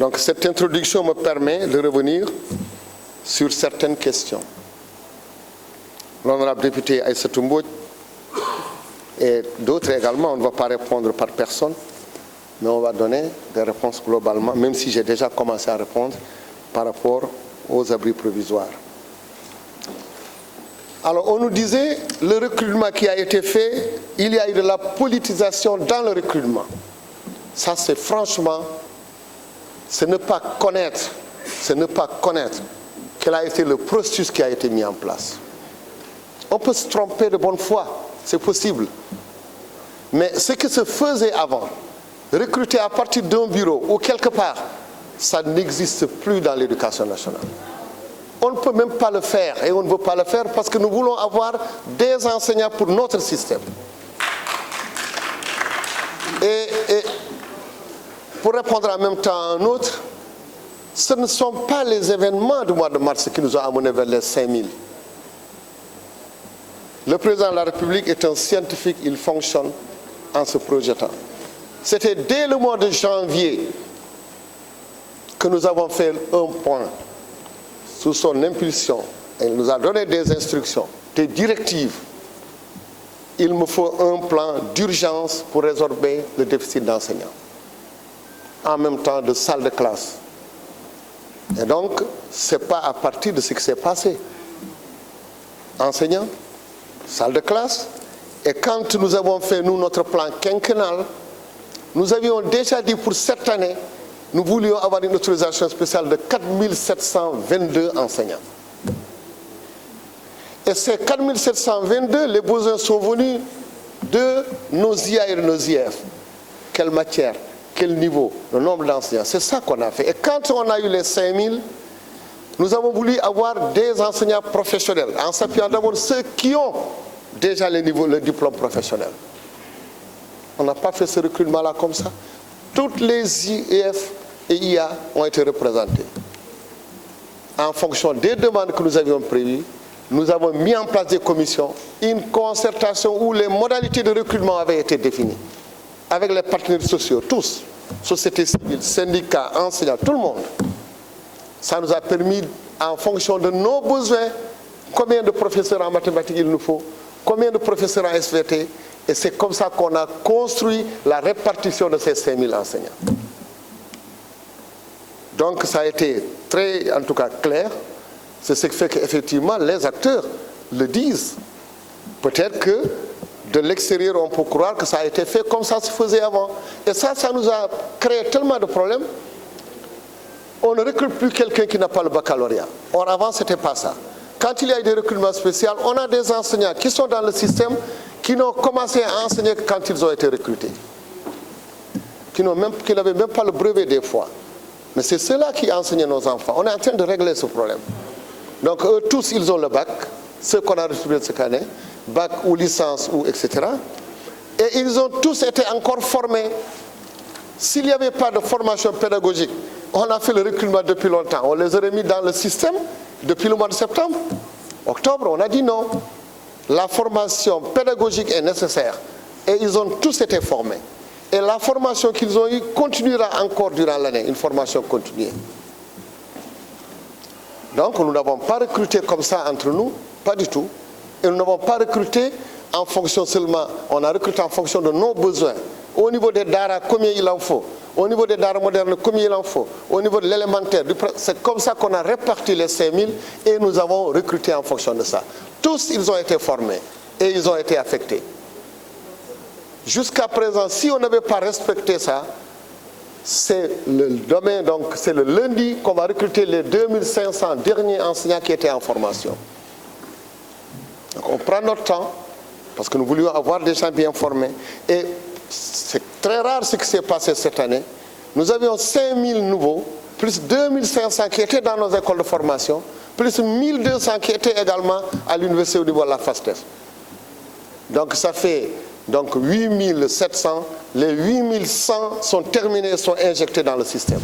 Donc cette introduction me permet de revenir sur certaines questions. L'honorable député Aïssatou Mbodj et d'autres également, on ne va pas répondre par personne, mais on va donner des réponses globalement, même si j'ai déjà commencé à répondre par rapport aux abris provisoires. Alors on nous disait, le recrutement qui a été fait, il y a eu de la politisation dans le recrutement. Ça c'est franchement, c'est ne pas connaître quel a été le processus qui a été mis en place. On peut se tromper de bonne foi, c'est possible. Mais ce qui se faisait avant, recruter à partir d'un bureau ou quelque part, ça n'existe plus dans l'éducation nationale. On ne peut même pas le faire et on ne veut pas le faire parce que nous voulons avoir des enseignants pour notre système. Et pour répondre en même temps à un autre, ce ne sont pas les événements du mois de mars qui nous ont amenés vers les 5000. Le président de la République est un scientifique, il fonctionne en se projetant. C'était dès le mois de janvier que nous avons fait un point sous son impulsion. Il nous a donné des instructions, des directives. Il me faut un plan d'urgence pour résorber le déficit d'enseignants. En même temps de salles de classe. Et donc, ce n'est pas à partir de ce qui s'est passé. Enseignants, salle de classe. Et quand nous avons fait, nous, notre plan quinquennal, nous avions déjà dit pour cette année, nous voulions avoir une autorisation spéciale de 4722 enseignants. Et ces 4722, les besoins sont venus de nos IA et de nos IF. Quelle matière, quel niveau, le nombre d'enseignants. C'est ça qu'on a fait. Et quand on a eu les 5000, nous avons voulu avoir des enseignants professionnels, en s'appuyant d'abord ceux qui ont déjà le diplôme professionnel. On n'a pas fait ce recrutement-là comme ça. Toutes les IF et IA ont été représentées. En fonction des demandes que nous avions prévues, nous avons mis en place des commissions, une concertation où les modalités de recrutement avaient été définies, avec les partenaires sociaux, tous, société civile, syndicats, enseignants, tout le monde. Ça nous a permis, en fonction de nos besoins, combien de professeurs en mathématiques il nous faut, combien de professeurs en SVT, et c'est comme ça qu'on a construit la répartition de ces 5000 enseignants. Donc ça a été très, en tout cas, clair. C'est ce qui fait qu'effectivement, les acteurs le disent. Peut-être que de l'extérieur, on peut croire que ça a été fait comme ça se faisait avant. Et ça nous a créé tellement de problèmes. On ne recrute plus quelqu'un qui n'a pas le baccalauréat. Or, avant, ce n'était pas ça. Quand il y a eu des recrutements spéciaux, on a des enseignants qui sont dans le système, qui n'ont commencé à enseigner que quand ils ont été recrutés. Qui n'avaient même pas le brevet des fois. Mais c'est ceux-là qui enseignent nos enfants. On est en train de régler ce problème. Donc, eux tous, ils ont le bac, ceux qu'on a reçus cette année, bac ou licence, ou etc. Et ils ont tous été encore formés. S'il n'y avait pas de formation pédagogique, on a fait le recrutement depuis longtemps. On les aurait mis dans le système depuis le mois de septembre. Octobre, on a dit non. La formation pédagogique est nécessaire. Et ils ont tous été formés. Et la formation qu'ils ont eue continuera encore durant l'année, une formation continue. Donc nous n'avons pas recruté comme ça entre nous, pas du tout. Et nous n'avons pas recruté en fonction seulement, on a recruté en fonction de nos besoins. Au niveau des daras, combien il en faut. Au niveau des daras modernes, combien il en faut. Au niveau de l'élémentaire, c'est comme ça qu'on a réparti les 5000 et nous avons recruté en fonction de ça. Tous, ils ont été formés et ils ont été affectés. Jusqu'à présent, si on n'avait pas respecté ça, c'est le domaine, donc c'est le lundi qu'on va recruter les 2500 derniers enseignants qui étaient en formation. Donc on prend notre temps, parce que nous voulions avoir des gens bien formés. Et c'est très rare ce qui s'est passé cette année. Nous avions 5000 nouveaux, plus 2500 qui étaient dans nos écoles de formation, plus 1200 qui étaient également à l'université au niveau de la FASTEF. Donc ça fait donc 8700, les 8100 sont terminés, sont injectés dans le système.